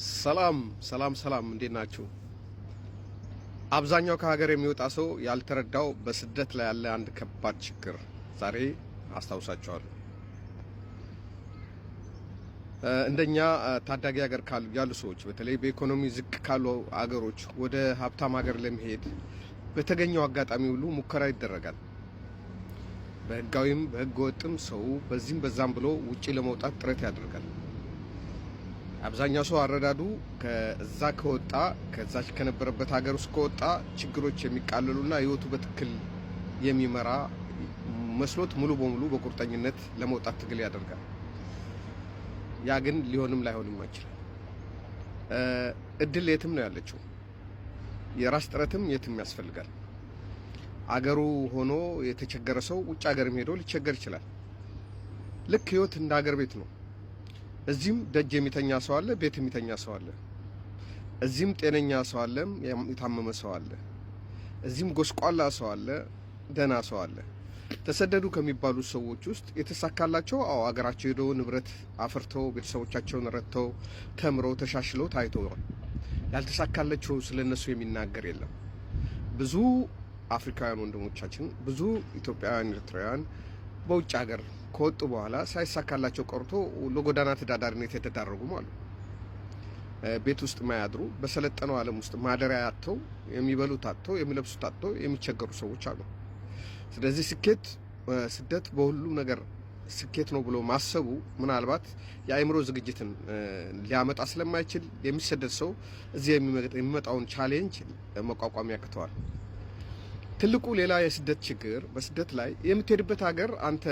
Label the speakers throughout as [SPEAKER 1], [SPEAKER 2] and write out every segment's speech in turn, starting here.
[SPEAKER 1] ሰላም ሰላም ሰላም፣ እንዴት ናችሁ? አብዛኛው ከሀገር የሚወጣ ሰው ያልተረዳው በስደት ላይ ያለ አንድ ከባድ ችግር ዛሬ አስታውሳቸዋለሁ። እንደኛ ታዳጊ ሀገር ያሉ ሰዎች በተለይ በኢኮኖሚ ዝቅ ካሉ አገሮች ወደ ሀብታም ሀገር ለመሄድ በተገኘው አጋጣሚ ሁሉ ሙከራ ይደረጋል። በህጋዊም በህገ ወጥም ሰው በዚህም በዛም ብሎ ውጪ ለመውጣት ጥረት ያደርጋል። አብዛኛው ሰው አረዳዱ ከዛ ከወጣ ከዛች ከነበረበት ሀገር ውስጥ ከወጣ ችግሮች የሚቃለሉና ህይወቱ በትክክል የሚመራ መስሎት ሙሉ በሙሉ በቁርጠኝነት ለመውጣት ትግል ያደርጋል። ያ ግን ሊሆንም ላይሆንም አይችልም። እድል የትም ነው ያለችው። የራስ ጥረትም የትም ያስፈልጋል። አገሩ ሆኖ የተቸገረ ሰው ውጭ ሀገርም ሄዶ ሊቸገር ይችላል። ልክ ህይወት እንደ ሀገር ቤት ነው። እዚህም ደጅ የሚተኛ ሰው አለ፣ ቤት የሚተኛ ሰው አለ። እዚህም ጤነኛ ሰው አለ፣ የታመመ ሰው አለ። እዚህም ጎስቋላ ሰው አለ፣ ደህና ሰው አለ። ተሰደዱ ከሚባሉ ሰዎች ውስጥ የተሳካላቸው አገራቸው ሄደው ንብረት አፍርተው ቤተሰቦቻቸውን ረድተው ተምረው ተሻሽለው ታይተዋል። ያልተሳካላቸው ስለነሱ የሚናገር የለም። ብዙ አፍሪካውያን ወንድሞቻችን፣ ብዙ ኢትዮጵያውያን፣ ኤርትራውያን በውጭ ሀገር ከወጡ በኋላ ሳይሳካላቸው ቀርቶ ለጎዳና ተዳዳሪነት የተዳረጉም አሉ። ቤት ውስጥ ማያድሩ በሰለጠነው ዓለም ውስጥ ማደሪያ አጥተው የሚበሉት አጥተው የሚለብሱት አጥተው የሚቸገሩ ሰዎች አሉ። ስለዚህ ስደት በሁሉም ነገር ስኬት ነው ብሎ ማሰቡ ምናልባት የአእምሮ ዝግጅትን ሊያመጣ ስለማይችል የሚሰደድ ሰው እዚህ የሚመጣውን ቻሌንጅ መቋቋም ያቅተዋል። ትልቁ ሌላ የስደት ችግር በስደት ላይ የምትሄድበት ሀገር አንተ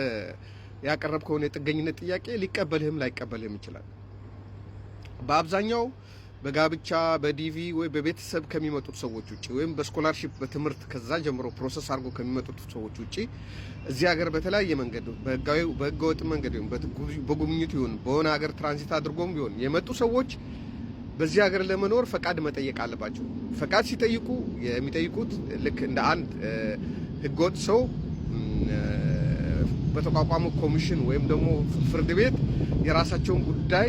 [SPEAKER 1] ያቀረብከውን የጥገኝነት ጥያቄ ሊቀበልህም ላይቀበልህም ይችላል። በአብዛኛው በጋብቻ በዲቪ ወይ በቤተሰብ ከሚመጡት ሰዎች ውጪ ወይም በስኮላርሺፕ በትምህርት ከዛ ጀምሮ ፕሮሰስ አድርጎ ከሚመጡት ሰዎች ውጪ እዚህ ሀገር በተለያየ መንገድ በህገ ወጥ መንገድ ይሁን በጉብኝት ይሁን በሆነ ሀገር ትራንዚት አድርጎም ቢሆን የመጡ ሰዎች በዚህ ሀገር ለመኖር ፈቃድ መጠየቅ አለባቸው። ፈቃድ ሲጠይቁ የሚጠይቁት ልክ እንደ አንድ ህገወጥ ሰው በተቋቋመ ኮሚሽን ወይም ደግሞ ፍርድ ቤት የራሳቸውን ጉዳይ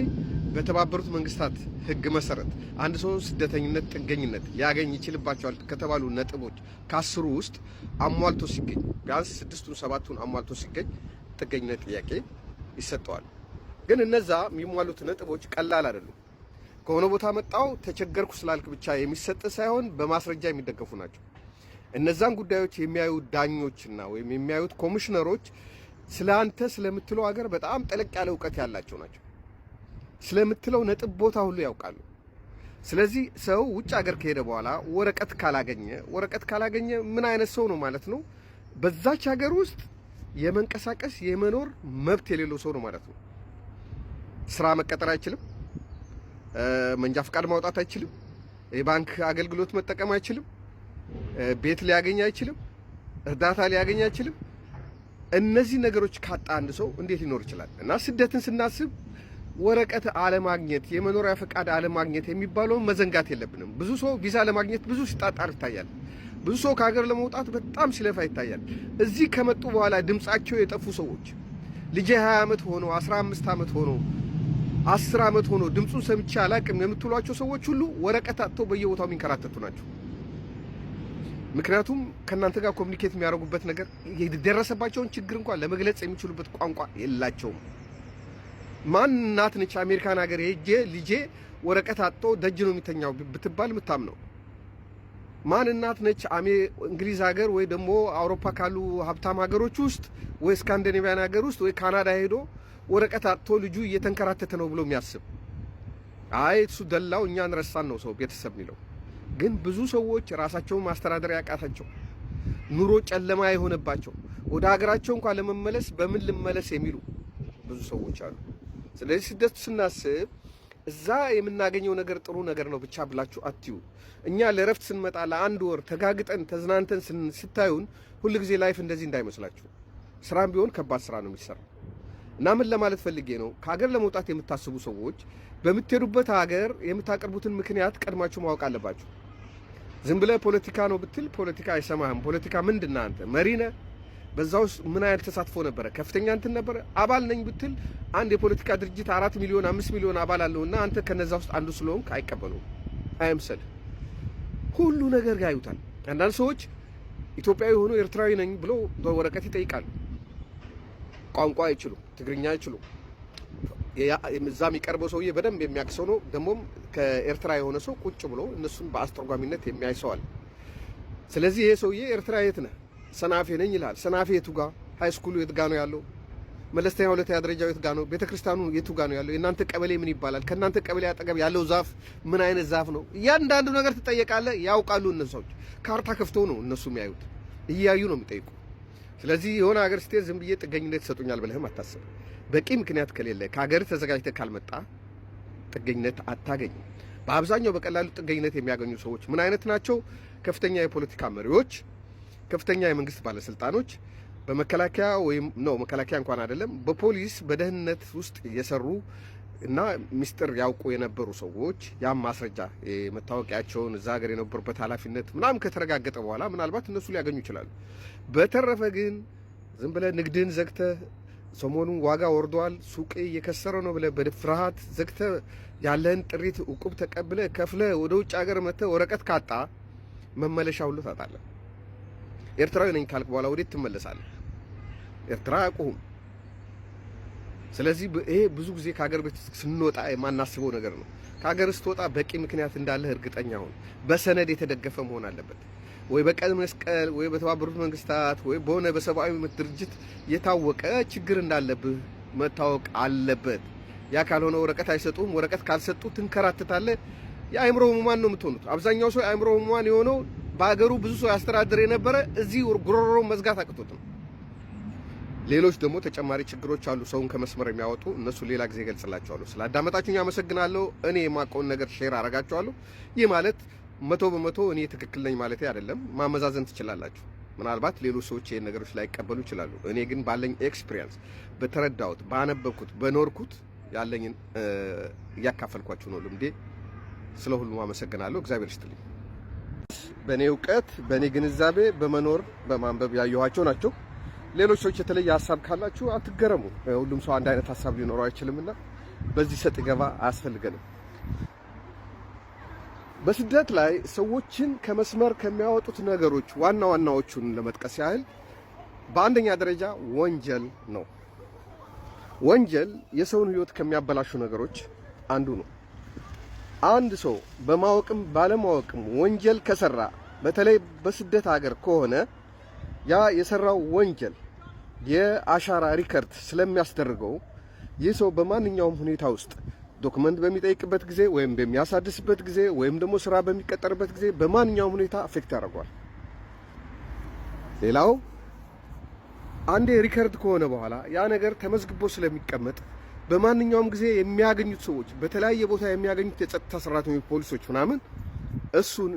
[SPEAKER 1] በተባበሩት መንግስታት ህግ መሰረት አንድ ሰው ስደተኝነት ጥገኝነት ሊያገኝ ይችልባቸዋል ከተባሉ ነጥቦች ከ10 ውስጥ አሟልቶ ሲገኝ ቢያንስ 6ቱን 7ቱን አሟልቶ ሲገኝ ጥገኝነት ጥያቄ ይሰጠዋል። ግን እነዛ የሚሟሉት ነጥቦች ቀላል አይደሉም። ከሆነ ቦታ መጣው ተቸገርኩ ስላልክ ብቻ የሚሰጥ ሳይሆን በማስረጃ የሚደገፉ ናቸው። እነዛን ጉዳዮች የሚያዩት ዳኞችና ወይም የሚያዩት ኮሚሽነሮች ስለአንተ ስለምትለው ሀገር በጣም ጠለቅ ያለ እውቀት ያላቸው ናቸው። ስለምትለው ነጥብ ቦታ ሁሉ ያውቃሉ። ስለዚህ ሰው ውጭ ሀገር ከሄደ በኋላ ወረቀት ካላገኘ ምን አይነት ሰው ነው ማለት ነው? በዛች ሀገር ውስጥ የመንቀሳቀስ የመኖር መብት የሌለው ሰው ነው ማለት ነው። ስራ መቀጠር አይችልም። መንጃ ፈቃድ ማውጣት አይችልም። የባንክ አገልግሎት መጠቀም አይችልም። ቤት ሊያገኝ አይችልም። እርዳታ ሊያገኝ አይችልም። እነዚህ ነገሮች ካጣ አንድ ሰው እንዴት ሊኖር ይችላል? እና ስደትን ስናስብ ወረቀት አለማግኘት፣ የመኖሪያ ፈቃድ አለማግኘት የሚባለውን መዘንጋት የለብንም። ብዙ ሰው ቪዛ ለማግኘት ብዙ ሲጣጣር ይታያል። ብዙ ሰው ከሀገር ለመውጣት በጣም ሲለፋ ይታያል። እዚህ ከመጡ በኋላ ድምጻቸው የጠፉ ሰዎች ልጄ 20 ዓመት ሆኖ 15 ዓመት ሆኖ 10 ዓመት ሆኖ ድምጹን ሰምቼ አላቅም የምትሏቸው ሰዎች ሁሉ ወረቀት አጥተው በየቦታው የሚንከራተቱ ናቸው። ምክንያቱም ከእናንተ ጋር ኮሚኒኬት የሚያደርጉበት ነገር የደረሰባቸውን ችግር እንኳን ለመግለጽ የሚችሉበት ቋንቋ የላቸውም። ማን እናት ነች አሜሪካን ሀገር ሄጄ ልጄ ወረቀት አጥቶ ደጅ ነው የሚተኛው ብትባል የምታምነው? ማን እናት ነች እንግሊዝ ሀገር ወይ ደግሞ አውሮፓ ካሉ ሀብታም ሀገሮች ውስጥ ወይ ስካንዲኔቪያን ሀገር ውስጥ ወይ ካናዳ ሄዶ ወረቀት አጥቶ ልጁ እየተንከራተተ ነው ብሎ የሚያስብ? አይ እሱ ደላው እኛን ረሳን ነው ሰው ቤተሰብ የሚለው። ግን ብዙ ሰዎች ራሳቸውን ማስተዳደር ያቃታቸው፣ ኑሮ ጨለማ የሆነባቸው ወደ ሀገራቸው እንኳን ለመመለስ በምን ልመለስ የሚሉ ብዙ ሰዎች አሉ። ስለዚህ ስደት ስናስብ እዛ የምናገኘው ነገር ጥሩ ነገር ነው ብቻ ብላችሁ አትዩ። እኛ ለረፍት ስንመጣ ለአንድ ወር ተጋግጠን ተዝናንተን ስታዩን ሁልጊዜ ላይፍ እንደዚህ እንዳይመስላችሁ። ስራም ቢሆን ከባድ ስራ ነው የሚሰራው። እና ምን ለማለት ፈልጌ ነው፣ ከሀገር ለመውጣት የምታስቡ ሰዎች በምትሄዱበት ሀገር የምታቀርቡትን ምክንያት ቀድማችሁ ማወቅ አለባችሁ። ዝም ብለህ ፖለቲካ ነው ብትል ፖለቲካ አይሰማህም። ፖለቲካ ምንድነው? አንተ መሪ ነህ? በዛው ምን አይነት ተሳትፎ ነበረ? ከፍተኛ እንትን ነበረ። አባል ነኝ ብትል አንድ የፖለቲካ ድርጅት 4 ሚሊዮን 5 ሚሊዮን አባል አለውና አንተ ከነዛ ውስጥ አንዱ ስለሆንክ አይቀበሉም። አይምሰል ሁሉ ነገር ያዩታል። አንዳንድ ሰዎች ኢትዮጵያዊ ሆኖ ኤርትራዊ ነኝ ብሎ በወረቀት ይጠይቃሉ። ቋንቋ አይችሉ፣ ትግርኛ አይችሉ። እዛ የሚቀርበው ሰውዬ በደንብ የሚያክሰው ነው። ደግሞም ከኤርትራ የሆነ ሰው ቁጭ ብሎ እነሱን በአስተርጓሚነት የሚያይሰዋል። ስለዚህ ይሄ ሰውዬ ኤርትራ የት ነህ? ሰናፌ ነኝ ይላል። ሰናፌ የቱ ጋ? ሃይ ስኩሉ የት ጋ ነው ያለው? መለስተኛ ሁለተኛ ደረጃው የት ጋ ነው? ቤተክርስቲያኑ የቱ ጋ ነው ያለው? የእናንተ ቀበሌ ምን ይባላል? ከእናንተ ቀበሌ አጠገብ ያለው ዛፍ ምን አይነት ዛፍ ነው? እያንዳንዱ ነገር ትጠየቃለህ። ያውቃሉ እነሱ ሰዎች። ካርታ ከፍተው ነው እነሱ የሚያዩት፣ እያዩ ነው የሚጠይቁ። ስለዚህ የሆነ ሀገር ስትሄድ ዝም ብዬ ጥገኝነት ይሰጡኛል ብለህም አታስብ። በቂ ምክንያት ከሌለ ከሀገር ተዘጋጅተህ ካልመጣ ጥገኝነት አታገኝም። በአብዛኛው በቀላሉ ጥገኝነት የሚያገኙ ሰዎች ምን አይነት ናቸው? ከፍተኛ የፖለቲካ መሪዎች፣ ከፍተኛ የመንግስት ባለስልጣኖች፣ በመከላከያ ወይም ነው መከላከያ እንኳን አይደለም፣ በፖሊስ በደህንነት ውስጥ የሰሩ እና ሚስጥር ያውቁ የነበሩ ሰዎች ያም ማስረጃ መታወቂያቸውን እዛ ሀገር የነበሩበት ኃላፊነት ምናምን ከተረጋገጠ በኋላ ምናልባት እነሱ ሊያገኙ ይችላሉ። በተረፈ ግን ዝም ብለህ ንግድን ዘግተህ ሰሞኑን ዋጋ ወርዷል ሱቅ እየከሰረ ነው ብለህ በፍርሃት ዘግተህ ያለህን ጥሪት ዕቁብ ተቀብለህ ከፍለህ ወደ ውጭ ሀገር መጥተህ ወረቀት ካጣ መመለሻ ሁሉ ታጣለህ። ኤርትራዊ ነኝ ካልክ በኋላ ወዴት ትመለሳለህ? ኤርትራ አያውቁህም። ስለዚህ ይሄ ብዙ ጊዜ ከሀገር ቤት ስንወጣ የማናስበው ነገር ነው። ከሀገር ስትወጣ በቂ ምክንያት እንዳለህ እርግጠኛ ሁን። በሰነድ የተደገፈ መሆን አለበት። ወይ በቀይ መስቀል ወይ በተባበሩት መንግስታት ወይ በሆነ በሰብአዊ መብት ድርጅት የታወቀ ችግር እንዳለብህ መታወቅ አለበት። ያ ካልሆነ ወረቀት አይሰጡም። ወረቀት ካልሰጡ ትንከራተታለህ። የአእምሮ ህሙማን ነው የምትሆኑት። አብዛኛው ሰው የአእምሮ ህሙማን የሆነው በሀገሩ ብዙ ሰው ያስተዳድር የነበረ እዚህ ጉሮሮ መዝጋት አቅቶት ነው። ሌሎች ደግሞ ተጨማሪ ችግሮች አሉ ሰውን ከመስመር የሚያወጡ። እነሱ ሌላ ጊዜ ገልጽላችኋለሁ። ስላዳመጣችሁኝ አመሰግናለሁ። እኔ የማውቀውን ነገር ሼር አረጋችኋለሁ። ይህ ማለት 100% እኔ ትክክል ነኝ ማለት አይደለም። ማመዛዘን ትችላላችሁ። ምናልባት ሌሎች ሰዎች ይሄን ነገሮች ላይቀበሉ ይችላሉ። እኔ ግን ባለኝ ኤክስፒሪየንስ፣ በተረዳሁት፣ ባነበብኩት፣ በኖርኩት ያለኝን እያካፈልኳችሁ ነው ልምዴ። ስለ ሁሉም አመሰግናለሁ። እግዚአብሔር ይስጥልኝ። በእኔ እውቀት፣ በእኔ ግንዛቤ፣ በመኖር በማንበብ ያየኋቸው ናቸው። ሌሎች ሰዎች የተለየ ሀሳብ ካላችሁ አትገረሙ። ሁሉም ሰው አንድ አይነት ሀሳብ ሊኖረው አይችልምና በዚህ ሰጥ ገባ አያስፈልገንም። በስደት ላይ ሰዎችን ከመስመር ከሚያወጡት ነገሮች ዋና ዋናዎቹን ለመጥቀስ ያህል በአንደኛ ደረጃ ወንጀል ነው። ወንጀል የሰውን ሕይወት ከሚያበላሹ ነገሮች አንዱ ነው። አንድ ሰው በማወቅም ባለማወቅም ወንጀል ከሰራ በተለይ በስደት ሀገር ከሆነ ያ የሰራው ወንጀል የአሻራ ሪከርድ ስለሚያስደርገው ይህ ሰው በማንኛውም ሁኔታ ውስጥ ዶክመንት በሚጠይቅበት ጊዜ ወይም በሚያሳድስበት ጊዜ ወይም ደግሞ ስራ በሚቀጠርበት ጊዜ በማንኛውም ሁኔታ አፌክት ያደርገዋል። ሌላው አንዴ ሪከርድ ከሆነ በኋላ ያ ነገር ተመዝግቦ ስለሚቀመጥ በማንኛውም ጊዜ የሚያገኙት ሰዎች በተለያየ ቦታ የሚያገኙት የጸጥታ ሰራተኞች፣ ፖሊሶች ምናምን እሱን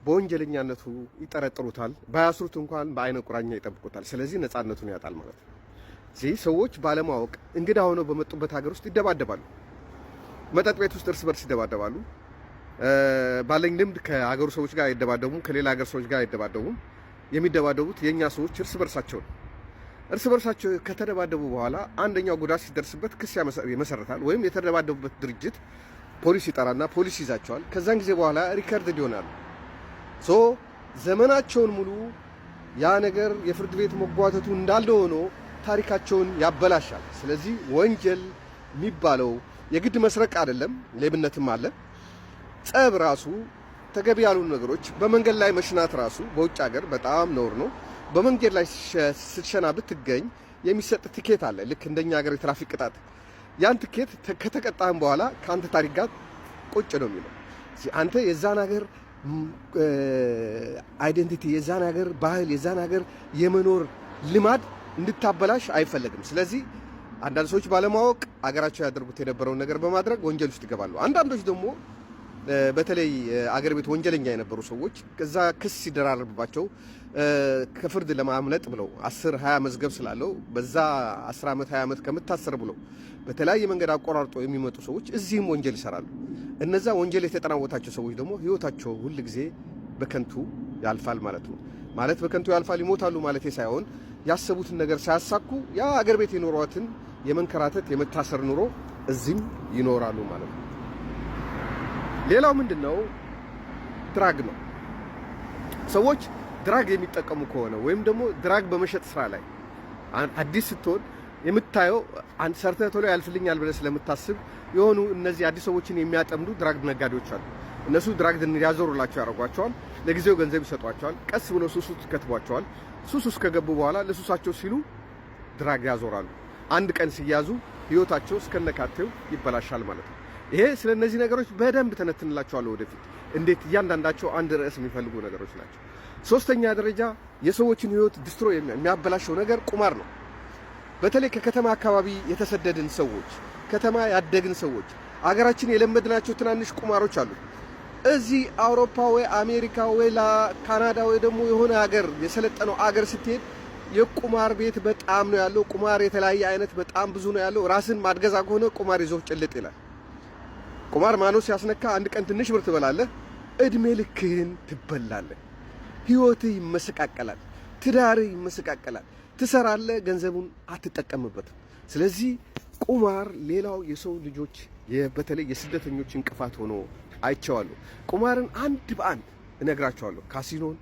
[SPEAKER 1] በወንጀለኛነቱ ይጠረጥሩታል። ባያስሩት እንኳን በአይነ ቁራኛ ይጠብቁታል። ስለዚህ ነፃነቱን ያጣል ማለት ነው። እዚህ ሰዎች ባለማወቅ እንግዳ ሆነው በመጡበት ሀገር ውስጥ ይደባደባሉ። መጠጥ ቤት ውስጥ እርስ በርስ ይደባደባሉ። ባለኝ ልምድ ከሀገሩ ሰዎች ጋር አይደባደቡም፣ ከሌላ ሀገር ሰዎች ጋር አይደባደቡም። የሚደባደቡት የእኛ ሰዎች እርስ በርሳቸው ነው። እርስ በርሳቸው ከተደባደቡ በኋላ አንደኛው ጉዳት ሲደርስበት ክስ ይመሰርታል። ወይም የተደባደቡበት ድርጅት ፖሊስ ይጠራና ፖሊስ ይዛቸዋል። ከዛን ጊዜ በኋላ ሪከርድ ይሆናሉ። ዘመናቸውን ሙሉ ያ ነገር የፍርድ ቤት መጓተቱ እንዳለ ሆኖ ታሪካቸውን ያበላሻል። ስለዚህ ወንጀል የሚባለው የግድ መስረቅ አይደለም፣ ሌብነትም አለ። ጸብ ራሱ ተገቢ ያሉ ነገሮች በመንገድ ላይ መሽናት ራሱ በውጭ ሀገር በጣም ነውር ነው። በመንገድ ላይ ስትሸና ብትገኝ የሚሰጥ ትኬት አለ፣ ልክ እንደኛ ሀገር የትራፊክ ቅጣት። ያን ትኬት ከተቀጣህም በኋላ ከአንተ ታሪክ ጋር ቁጭ ነው የሚለው። አንተ የዛን ሀገር አይዴንቲቲ፣ የዛን ሀገር ባህል፣ የዛን ሀገር የመኖር ልማድ እንድታበላሽ አይፈለግም። ስለዚህ አንዳንድ ሰዎች ባለማወቅ አገራቸው ያደርጉት የነበረውን ነገር በማድረግ ወንጀል ውስጥ ይገባሉ። አንዳንዶች ደግሞ በተለይ አገር ቤት ወንጀለኛ የነበሩ ሰዎች ከዛ ክስ ሲደራረብባቸው ከፍርድ ለማምለጥ ብለው 10-20 መዝገብ ስላለው በዛ 10 ዓመት 20 ዓመት ከምታሰር ብለው በተለያየ መንገድ አቆራርጦ የሚመጡ ሰዎች እዚህም ወንጀል ይሰራሉ። እነዛ ወንጀል የተጠናወታቸው ሰዎች ደግሞ ህይወታቸው ሁል ጊዜ በከንቱ ያልፋል ማለት ነው። ማለት በከንቱ ያልፋል ይሞታሉ ማለት ሳይሆን ያሰቡትን ነገር ሳያሳኩ ያ አገር ቤት የኖሯትን የመንከራተት የመታሰር ኑሮ እዚህም ይኖራሉ ማለት ነው። ሌላው ምንድነው? ድራግ ነው። ሰዎች ድራግ የሚጠቀሙ ከሆነ ወይም ደግሞ ድራግ በመሸጥ ስራ ላይ አዲስ ስትሆን የምታየው አንድ ሰርተህ ቶሎ ያልፍልኛል ብለህ ስለምታስብ የሆኑ እነዚህ አዲስ ሰዎችን የሚያጠምዱ ድራግ ነጋዴዎች አሉ። እነሱ ድራግ እንዲያዞሩላቸው ያደርጓቸዋል። ለጊዜው ገንዘብ ይሰጧቸዋል። ቀስ ብሎ ሱስ ውስጥ ይከትቧቸዋል። ሱስ ውስጥ ከገቡ በኋላ ለሱሳቸው ሲሉ ድራግ ያዞራሉ። አንድ ቀን ሲያዙ ህይወታቸው እስከነካቴው ይበላሻል ማለት ነው። ይሄ ስለ እነዚህ ነገሮች በደንብ ተነትንላቸዋለሁ ወደፊት እንዴት እያንዳንዳቸው አንድ ርዕስ የሚፈልጉ ነገሮች ናቸው። ሶስተኛ ደረጃ የሰዎችን ህይወት ዲስትሮ የሚያበላሸው ነገር ቁማር ነው። በተለይ ከከተማ አካባቢ የተሰደድን ሰዎች፣ ከተማ ያደግን ሰዎች አገራችን የለመድናቸው ትናንሽ ቁማሮች አሉ። እዚህ አውሮፓ ወይ አሜሪካ ወይ ካናዳ ወይ ደግሞ የሆነ ሀገር የሰለጠነው አገር ስትሄድ የቁማር ቤት በጣም ነው ያለው። ቁማር የተለያየ አይነት በጣም ብዙ ነው ያለው። ራስን ማድገዛ ከሆነ ቁማር ይዞ ጭልጥ ይላል። ቁማር ማኖስ ሲያስነካ አንድ ቀን ትንሽ ብር ትበላለህ፣ እድሜ ልክህን ትበላለህ። ህይወትህ ይመሰቃቀላል፣ ትዳርህ ይመሰቃቀላል። ትሰራለህ፣ ገንዘቡን አትጠቀምበትም። ስለዚህ ቁማር ሌላው የሰው ልጆች በተለይ የስደተኞች እንቅፋት ሆኖ አይቼዋለሁ። ቁማርን አንድ በአንድ እነግራቸዋለሁ። ካሲኖን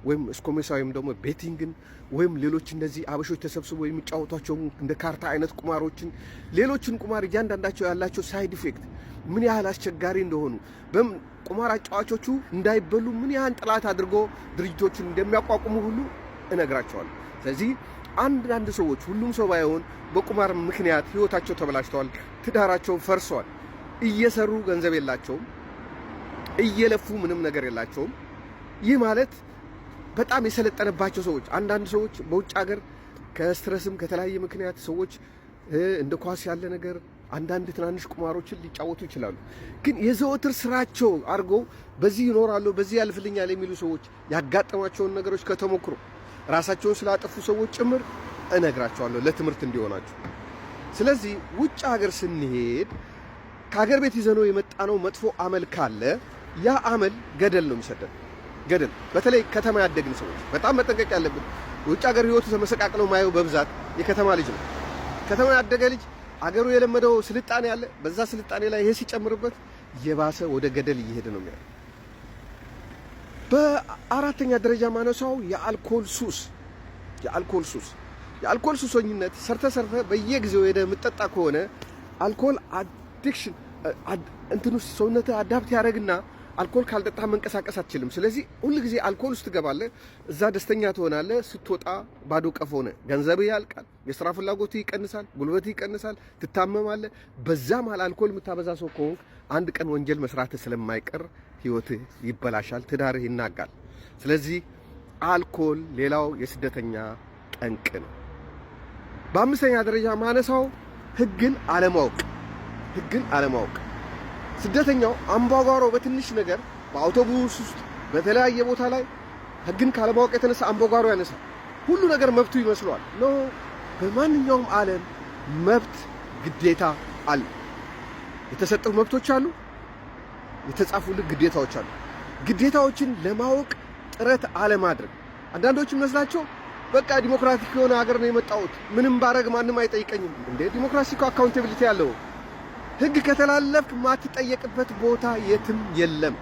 [SPEAKER 1] ወይም ስኮሜሳ ወይም ደግሞ ቤቲንግን ወይም ሌሎች እነዚህ አበሾች ተሰብስበው የሚጫወቷቸው እንደ ካርታ አይነት ቁማሮችን፣ ሌሎችን ቁማር እያንዳንዳቸው ያላቸው ሳይድ ኢፌክት ምን ያህል አስቸጋሪ እንደሆኑ ቁማር አጫዋቾቹ እንዳይበሉ ምን ያህል ጥላት አድርጎ ድርጅቶችን እንደሚያቋቁሙ ሁሉ እነግራቸዋለሁ። ስለዚህ አንዳንድ ሰዎች ሁሉም ሰው ባይሆን በቁማር ምክንያት ህይወታቸው ተበላሽተዋል፣ ትዳራቸው ፈርሰዋል። እየሰሩ ገንዘብ የላቸውም፣ እየለፉ ምንም ነገር የላቸውም። ይህ ማለት በጣም የሰለጠነባቸው ሰዎች አንዳንድ ሰዎች በውጭ ሀገር ከስትረስም ከተለያየ ምክንያት ሰዎች እንደ ኳስ ያለ ነገር አንዳንድ ትናንሽ ቁማሮችን ሊጫወቱ ይችላሉ። ግን የዘወትር ስራቸው አድርገው በዚህ ይኖራሉ፣ በዚህ ያልፍልኛል የሚሉ ሰዎች ያጋጠማቸውን ነገሮች ከተሞክሮ ራሳቸውን ስላጠፉ ሰዎች ጭምር እነግራቸዋለሁ ለትምህርት እንዲሆናቸው። ስለዚህ ውጭ ሀገር ስንሄድ ከሀገር ቤት ይዘነው የመጣነው መጥፎ አመል ካለ ያ አመል ገደል ነው የሚሰደን። ገደል በተለይ ከተማ ያደግን ሰዎች በጣም መጠንቀቅ ያለብን። ውጭ ሀገር ህይወቱ ተመሰቃቅለው ማየው በብዛት የከተማ ልጅ ነው። ከተማ ያደገ ልጅ አገሩ የለመደው ስልጣኔ ያለ በዛ ስልጣኔ ላይ ይሄ ሲጨምርበት የባሰ ወደ ገደል እየሄደ ነው የሚያለው። በአራተኛ ደረጃ ማነሳው የአልኮል ሱስ። የአልኮል ሱሰኝነት ሰርተ በየጊዜው ሄደ የምትጠጣ ከሆነ አልኮል አዲክሽን እንትኑ ሰውነት አዳፕት ያደርግና አልኮል ካልጠጣ መንቀሳቀስ አትችልም። ስለዚህ ሁሉ ጊዜ አልኮል ውስጥ ትገባለህ፣ እዛ ደስተኛ ትሆናለህ። ስትወጣ ባዶ ቀፍ ሆነ፣ ገንዘብህ ያልቃል፣ የስራ ፍላጎትህ ይቀንሳል፣ ጉልበትህ ይቀንሳል፣ ትታመማለህ። በዛ መሃል አልኮል የምታበዛ ሰው ከሆንክ አንድ ቀን ወንጀል መስራትህ ስለማይቀር ህይወትህ ይበላሻል፣ ትዳርህ ይናጋል። ስለዚህ አልኮል ሌላው የስደተኛ ጠንቅ ነው። በአምስተኛ ደረጃ ማነሳው ህግን አለማወቅ። ስደተኛው አምባጓሮ በትንሽ ነገር በአውቶቡስ ውስጥ በተለያየ ቦታ ላይ ህግን ካለማወቅ የተነሳ አምባጓሮ ያነሳል። ሁሉ ነገር መብቱ ይመስለዋል። ኖ፣ በማንኛውም ዓለም መብት ግዴታ አለ። የተሰጠው መብቶች አሉ፣ የተጻፉልህ ግዴታዎች አሉ። ግዴታዎችን ለማወቅ ጥረት አለማድረግ። አንዳንዶች ይመስላቸው በቃ ዲሞክራቲክ የሆነ ሀገር ነው የመጣሁት፣ ምንም ባረግ ማንም አይጠይቀኝም። እንዴ ዲሞክራሲ እኮ አካውንታቢሊቲ ያለው ህግ ከተላለፍክ ማትጠየቅበት ቦታ የትም የለም።